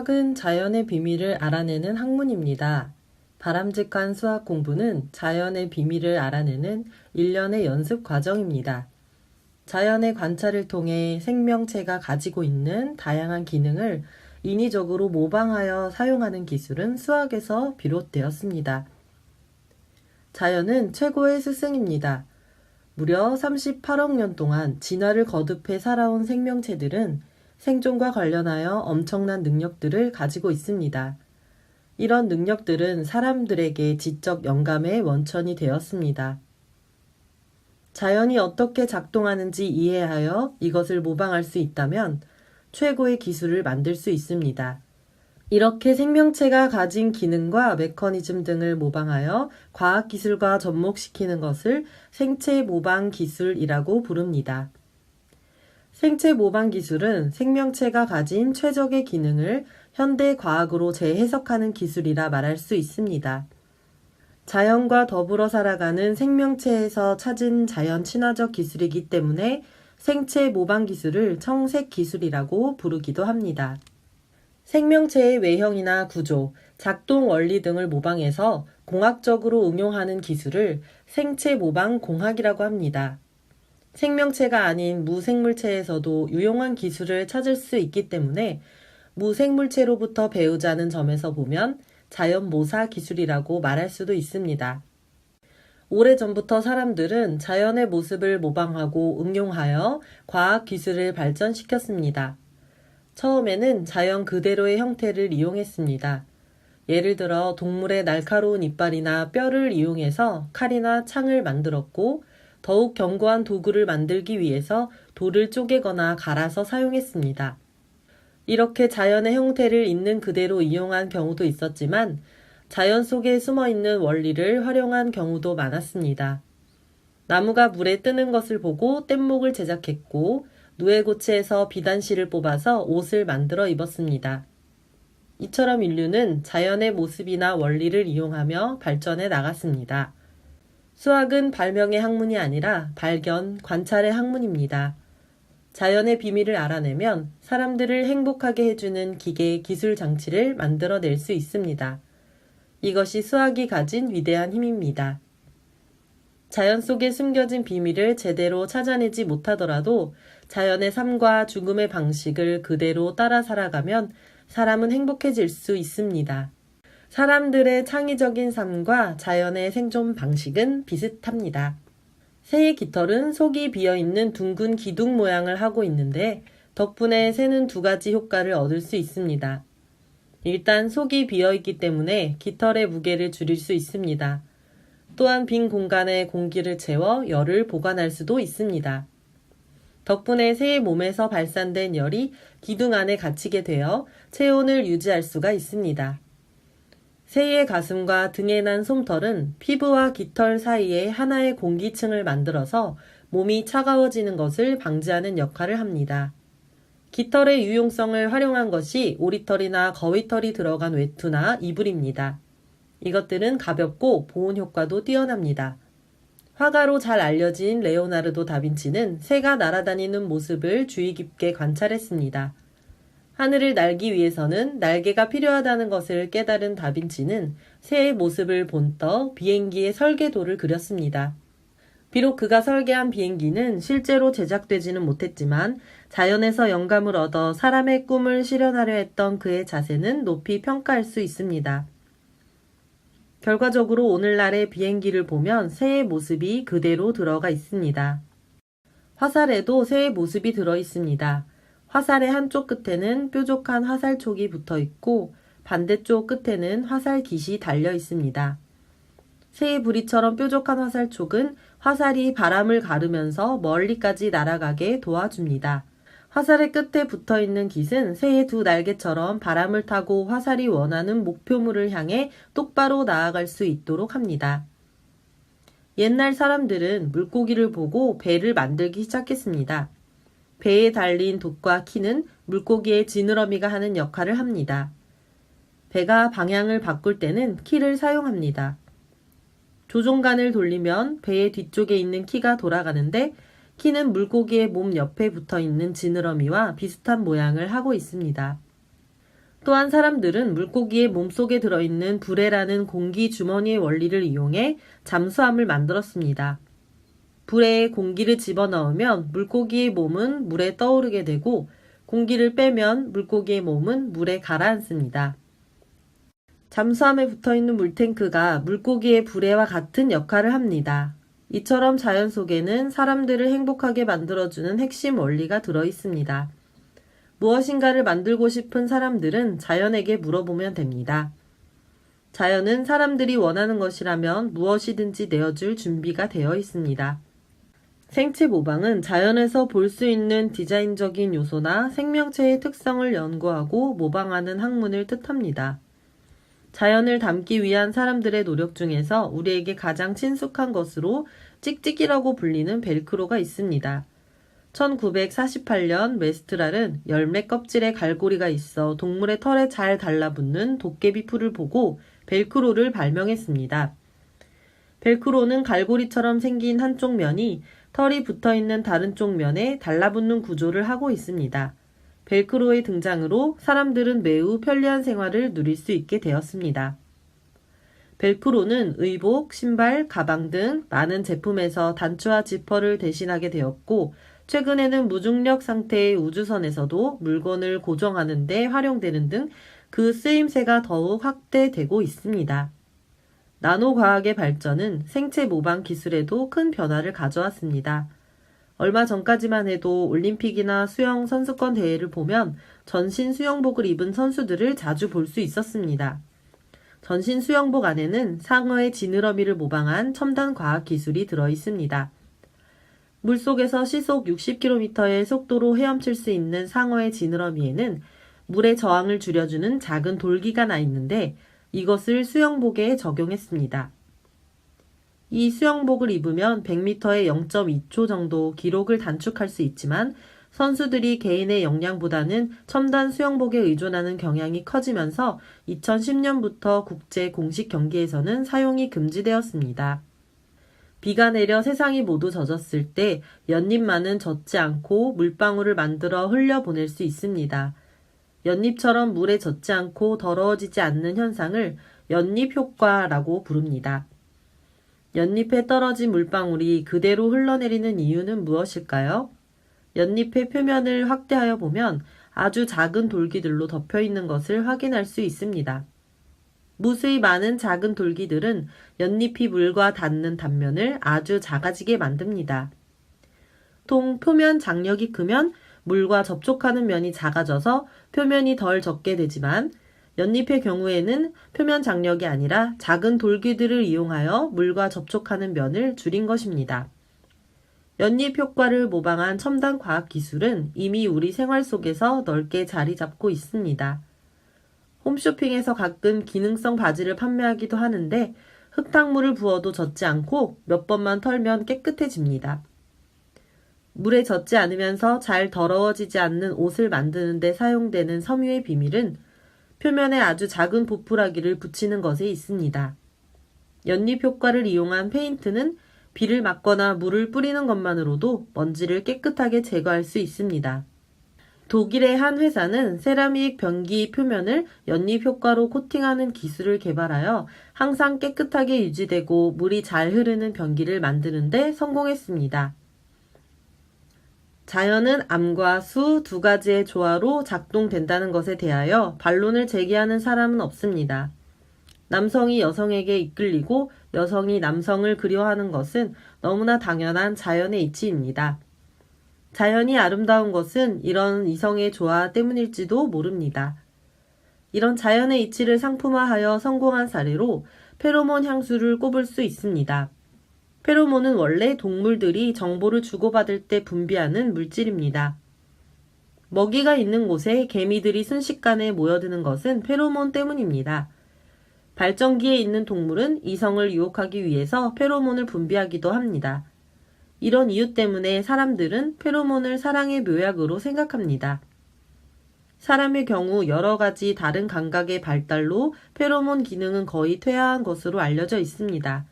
수학은 자연의 비밀을 알아내는 학문입니다. 바람직한 수학 공부는 자연의 비밀을 알아내는 일련의 연습 과정입니다. 자연의 관찰을 통해 생명체가 가지고 있는 다양한 기능을 인위적으로 모방하여 사용하는 기술은 수학에서 비롯되었습니다. 자연은 최고의 스승입니다. 무려 38억 년 동안 진화를 거듭해 살아온 생명체들은 생존과 관련하여 엄청난 능력들을 가지고 있습니다. 이런 능력들은 사람들에게 지적 영감의 원천이 되었습니다. 자연이 어떻게 작동하는지 이해하여 이것을 모방할 수 있다면 최고의 기술을 만들 수 있습니다. 이렇게 생명체가 가진 기능과 메커니즘 등을 모방하여 과학기술과 접목시키는 것을 생체 모방 기술이라고 부릅니다. 생체 모방 기술은 생명체가 가진 최적의 기능을 현대 과학으로 재해석하는 기술이라 말할 수 있습니다. 자연과 더불어 살아가는 생명체에서 찾은 자연 친화적 기술이기 때문에 생체 모방 기술을 청색 기술이라고 부르기도 합니다. 생명체의 외형이나 구조, 작동 원리 등을 모방해서 공학적으로 응용하는 기술을 생체 모방 공학이라고 합니다. 생명체가 아닌 무생물체에서도 유용한 기술을 찾을 수 있기 때문에 무생물체로부터 배우자는 점에서 보면 자연모사 기술이라고 말할 수도 있습니다. 오래전부터 사람들은 자연의 모습을 모방하고 응용하여 과학 기술을 발전시켰습니다. 처음에는 자연 그대로의 형태를 이용했습니다. 예를 들어 동물의 날카로운 이빨이나 뼈를 이용해서 칼이나 창을 만들었고 더욱 견고한 도구를 만들기 위해서 돌을 쪼개거나 갈아서 사용했습니다. 이렇게 자연의 형태를 있는 그대로 이용한 경우도 있었지만 자연 속에 숨어있는 원리를 활용한 경우도 많았습니다. 나무가 물에 뜨는 것을 보고 뗏목을 제작했고 누에고치에서 비단실을 뽑아서 옷을 만들어 입었습니다. 이처럼 인류는 자연의 모습이나 원리를 이용하며 발전해 나갔습니다. 수학은 발명의 학문이 아니라 발견, 관찰의 학문입니다. 자연의 비밀을 알아내면 사람들을 행복하게 해주는 기계, 기술 장치를 만들어낼 수 있습니다. 이것이 수학이 가진 위대한 힘입니다. 자연 속에 숨겨진 비밀을 제대로 찾아내지 못하더라도 자연의 삶과 죽음의 방식을 그대로 따라 살아가면 사람은 행복해질 수 있습니다. 사람들의 창의적인 삶과 자연의 생존 방식은 비슷합니다. 새의 깃털은 속이 비어있는 둥근 기둥 모양을 하고 있는데 덕분에 새는 두 가지 효과를 얻을 수 있습니다. 일단 속이 비어있기 때문에 깃털의 무게를 줄일 수 있습니다. 또한 빈 공간에 공기를 채워 열을 보관할 수도 있습니다. 덕분에 새의 몸에서 발산된 열이 기둥 안에 갇히게 되어 체온을 유지할 수가 있습니다. 새의 가슴과 등에 난 솜털은 피부와 깃털 사이에 하나의 공기층을 만들어서 몸이 차가워지는 것을 방지하는 역할을 합니다. 깃털의 유용성을 활용한 것이 오리털이나 거위털이 들어간 외투나 이불입니다. 이것들은 가볍고 보온 효과도 뛰어납니다. 화가로 잘 알려진 레오나르도 다빈치는 새가 날아다니는 모습을 주의 깊게 관찰했습니다. 하늘을 날기 위해서는 날개가 필요하다는 것을 깨달은 다빈치는 새의 모습을 본떠 비행기의 설계도를 그렸습니다. 비록 그가 설계한 비행기는 실제로 제작되지는 못했지만 자연에서 영감을 얻어 사람의 꿈을 실현하려 했던 그의 자세는 높이 평가할 수 있습니다. 결과적으로 오늘날의 비행기를 보면 새의 모습이 그대로 들어가 있습니다. 화살에도 새의 모습이 들어 있습니다. 화살의 한쪽 끝에는 뾰족한 화살촉이 붙어 있고 반대쪽 끝에는 화살깃이 달려 있습니다. 새의 부리처럼 뾰족한 화살촉은 화살이 바람을 가르면서 멀리까지 날아가게 도와줍니다. 화살의 끝에 붙어있는 깃은 새의 두 날개처럼 바람을 타고 화살이 원하는 목표물을 향해 똑바로 나아갈 수 있도록 합니다. 옛날 사람들은 물고기를 보고 배를 만들기 시작했습니다. 배에 달린 돛과 키는 물고기의 지느러미가 하는 역할을 합니다. 배가 방향을 바꿀 때는 키를 사용합니다. 조종간을 돌리면 배의 뒤쪽에 있는 키가 돌아가는데 키는 물고기의 몸 옆에 붙어 있는 지느러미와 비슷한 모양을 하고 있습니다. 또한 사람들은 물고기의 몸속에 들어있는 불에라는 공기 주머니의 원리를 이용해 잠수함을 만들었습니다. 불에 공기를 집어넣으면 물고기의 몸은 물에 떠오르게 되고 공기를 빼면 물고기의 몸은 물에 가라앉습니다. 잠수함에 붙어있는 물탱크가 물고기의 불에와 같은 역할을 합니다. 이처럼 자연 속에는 사람들을 행복하게 만들어주는 핵심 원리가 들어있습니다. 무엇인가를 만들고 싶은 사람들은 자연에게 물어보면 됩니다. 자연은 사람들이 원하는 것이라면 무엇이든지 내어줄 준비가 되어 있습니다. 생체 모방은 자연에서 볼 수 있는 디자인적인 요소나 생명체의 특성을 연구하고 모방하는 학문을 뜻합니다. 자연을 담기 위한 사람들의 노력 중에서 우리에게 가장 친숙한 것으로 찍찍이라고 불리는 벨크로가 있습니다. 1948년 웨스트랄은 열매 껍질에 갈고리가 있어 동물의 털에 잘 달라붙는 도깨비 풀을 보고 벨크로를 발명했습니다. 벨크로는 갈고리처럼 생긴 한쪽 면이 털이 붙어있는 다른 쪽 면에 달라붙는 구조를 하고 있습니다. 벨크로의 등장으로 사람들은 매우 편리한 생활을 누릴 수 있게 되었습니다. 벨크로는 의복, 신발, 가방 등 많은 제품에서 단추와 지퍼를 대신하게 되었고 최근에는 무중력 상태의 우주선에서도 물건을 고정하는 데 활용되는 등 그 쓰임새가 더욱 확대되고 있습니다. 나노과학의 발전은 생체 모방 기술에도 큰 변화를 가져왔습니다. 얼마 전까지만 해도 올림픽이나 수영 선수권 대회를 보면 전신 수영복을 입은 선수들을 자주 볼 수 있었습니다. 전신 수영복 안에는 상어의 지느러미를 모방한 첨단 과학 기술이 들어 있습니다. 물속에서 시속 60km의 속도로 헤엄칠 수 있는 상어의 지느러미에는 물의 저항을 줄여주는 작은 돌기가 나 있는데 이것을 수영복에 적용했습니다. 이 수영복을 입으면 100m에 0.2초 정도 기록을 단축할 수 있지만 선수들이 개인의 역량보다는 첨단 수영복에 의존하는 경향이 커지면서 2010년부터 국제 공식 경기에서는 사용이 금지되었습니다. 비가 내려 세상이 모두 젖었을 때 연잎만은 젖지 않고 물방울을 만들어 흘려보낼 수 있습니다. 연잎처럼 물에 젖지 않고 더러워지지 않는 현상을 연잎 효과라고 부릅니다. 연잎에 떨어진 물방울이 그대로 흘러내리는 이유는 무엇일까요? 연잎의 표면을 확대하여 보면 아주 작은 돌기들로 덮여 있는 것을 확인할 수 있습니다. 무수히 많은 작은 돌기들은 연잎이 물과 닿는 단면을 아주 작아지게 만듭니다. 통 표면 장력이 크면 물과 접촉하는 면이 작아져서 표면이 덜 젖게 되지만 연잎의 경우에는 표면 장력이 아니라 작은 돌기들을 이용하여 물과 접촉하는 면을 줄인 것입니다. 연잎 효과를 모방한 첨단 과학 기술은 이미 우리 생활 속에서 넓게 자리 잡고 있습니다. 홈쇼핑에서 가끔 기능성 바지를 판매하기도 하는데 흙탕물을 부어도 젖지 않고 몇 번만 털면 깨끗해집니다. 물에 젖지 않으면서 잘 더러워지지 않는 옷을 만드는 데 사용되는 섬유의 비밀은 표면에 아주 작은 보풀하기를 붙이는 것에 있습니다. 연잎 효과를 이용한 페인트는 비를 맞거나 물을 뿌리는 것만으로도 먼지를 깨끗하게 제거할 수 있습니다. 독일의 한 회사는 세라믹 변기 표면을 연잎 효과로 코팅하는 기술을 개발하여 항상 깨끗하게 유지되고 물이 잘 흐르는 변기를 만드는 데 성공했습니다. 자연은 암과 수 두 가지의 조화로 작동된다는 것에 대하여 반론을 제기하는 사람은 없습니다. 남성이 여성에게 이끌리고 여성이 남성을 그리워하는 것은 너무나 당연한 자연의 이치입니다. 자연이 아름다운 것은 이런 이성의 조화 때문일지도 모릅니다. 이런 자연의 이치를 상품화하여 성공한 사례로 페로몬 향수를 꼽을 수 있습니다. 페로몬은 원래 동물들이 정보를 주고받을 때 분비하는 물질입니다. 먹이가 있는 곳에 개미들이 순식간에 모여드는 것은 페로몬 때문입니다. 발정기에 있는 동물은 이성을 유혹하기 위해서 페로몬을 분비하기도 합니다. 이런 이유 때문에 사람들은 페로몬을 사랑의 묘약으로 생각합니다. 사람의 경우 여러 가지 다른 감각의 발달로 페로몬 기능은 거의 퇴화한 것으로 알려져 있습니다.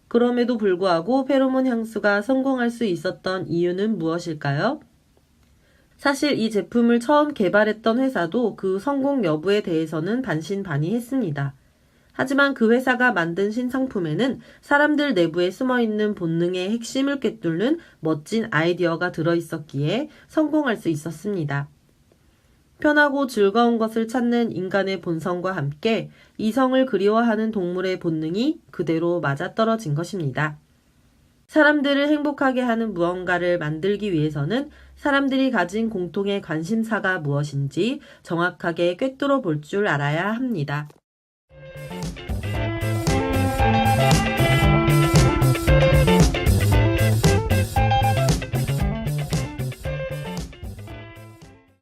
그럼에도 불구하고 페로몬 향수가 성공할 수 있었던 이유는 무엇일까요? 사실 이 제품을 처음 개발했던 회사도 그 성공 여부에 대해서는 반신반의했습니다. 하지만 그 회사가 만든 신상품에는 사람들 내부에 숨어있는 본능의 핵심을 꿰뚫는 멋진 아이디어가 들어있었기에 성공할 수 있었습니다. 편하고 즐거운 것을 찾는 인간의 본성과 함께 이성을 그리워하는 동물의 본능이 그대로 맞아떨어진 것입니다. 사람들을 행복하게 하는 무언가를 만들기 위해서는 사람들이 가진 공통의 관심사가 무엇인지 정확하게 꿰뚫어 볼 줄 알아야 합니다.